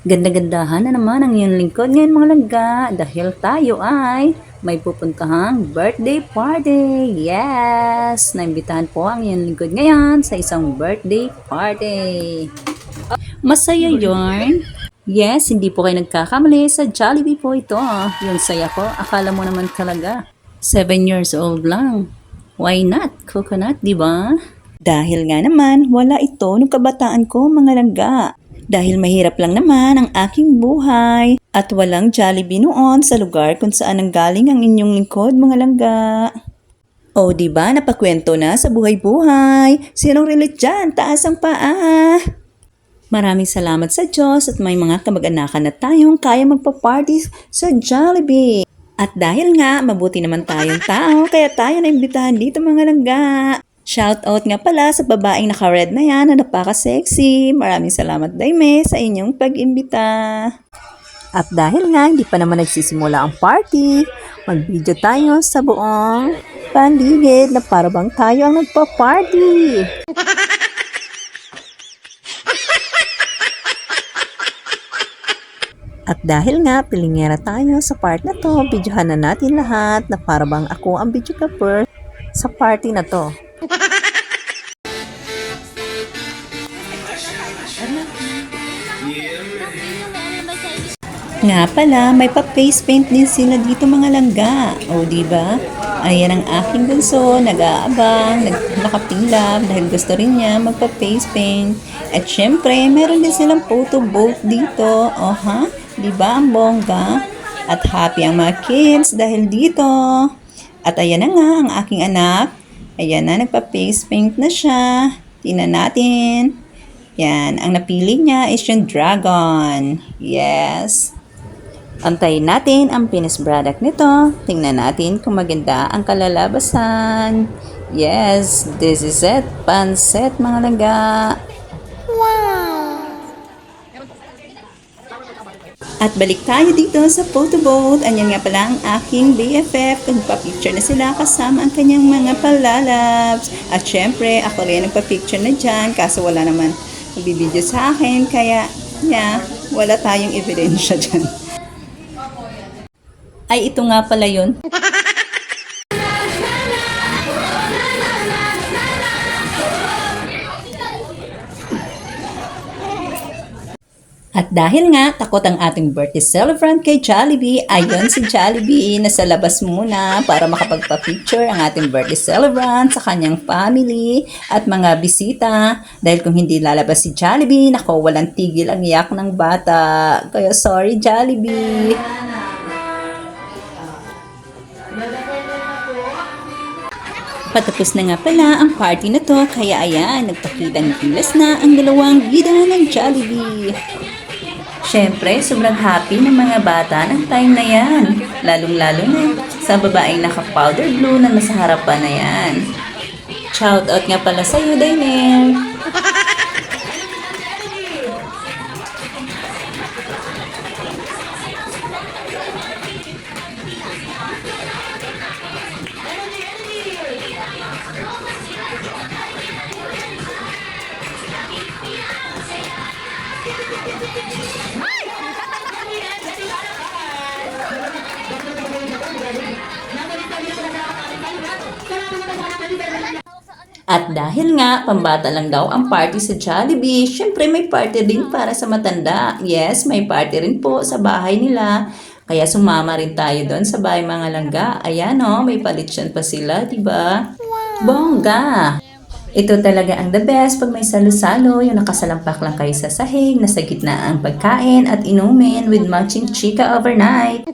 Ganda-gandahan na naman ang iyong lingkod ngayon mga langga dahil tayo ay may pupuntahang birthday party. Yes! Naimbitahan po ang iyong lingkod ngayon sa isang birthday party. Masaya yun. Yes, hindi po kayo nagkakamali. Sa Jollibee po ito. Yung saya ko, akala mo naman talaga. 7 years old lang. Why not? Coconut, di ba? Dahil nga naman, wala ito nung kabataan ko mga langga. Dahil mahirap lang naman ang aking buhay at walang Jollibee noon sa lugar kung saan nanggaling ang inyong lingkod mga langga. O di ba napakwento na sa buhay-buhay? Sinong relate dyan? Taas ang paa! Maraming salamat sa Diyos at may mga kamag-anakan na tayong kaya magpa-party sa Jollibee. At dahil nga, mabuti naman tayong tao, kaya tayo naimbitahan dito mga langga. Shoutout nga pala sa babaeng naka-red na yan na napaka-sexy. Maraming salamat Daime sa inyong pag-imbita. At dahil nga hindi pa naman nagsisimula ang party, mag-video tayo sa buong paligid na para bang tayo ang nagpa-party. At dahil nga pilingera tayo sa part na to, videohan na natin lahat na para bang ako ang videographer sa party na to. Nga pala, may pa-face paint din sila dito mga langga. O diba? Ayan ang aking bunso, nag-aabang, nakapilap dahil gusto rin niya magpa-face paint. At syempre, meron din silang photo booth dito. O ha? Diba ang bongga? At happy ang mga kids dahil dito. At ayan na nga ang aking anak. Ayan na, nagpa-face paint na siya. Tingnan natin. Yan, ang napili niya is yung dragon. Yes. Antayin natin ang finished product nito. Tingnan natin kung maganda ang kalalabasan. Yes, this is it. Panset mga langga. Wow! At balik tayo dito sa photo booth. Anyan nga pala ang aking BFF. Nagpa-picture na sila kasama ang kanyang mga palalabs. At syempre, ako rin nagpa-picture na dyan. Kaso wala naman nagbibideo sa akin. Kaya, yeah, wala tayong ebidensya dyan. Ay, ito nga pala yun. At dahil nga, takot ang ating birthday celebrant kay Jollibee, ayon si Jollibee nasa labas muna para makapagpa-picture ang ating birthday celebrant sa kanyang family at mga bisita. Dahil kung hindi lalabas si Jollibee, nako, walang tigil ang iyak ng bata. Kaya sorry Jollibee. Patapos na nga pala ang party na to, kaya ayan, nagpakitang gilas na ang dalawang bida ng Jollibee. Siyempre, sobrang happy ng mga bata ng time na yan. Lalong-lalo na sa babaeng naka-powder blue na nasa harapan na yan. Shoutout nga pala sa iyo, Dainel. At dahil nga, pambata lang daw ang party sa Jollibee, syempre may party din para sa matanda. Yes, may party rin po sa bahay nila. Kaya sumama rin tayo doon sa bahay mga langga. Ayan o, may palitsan pa sila, diba? Bongga! Ito talaga ang the best pag may salo-salo, yung nakasalampak lang kayo sa sahig, nasa gitna ang pagkain at inumin with matching chika overnight.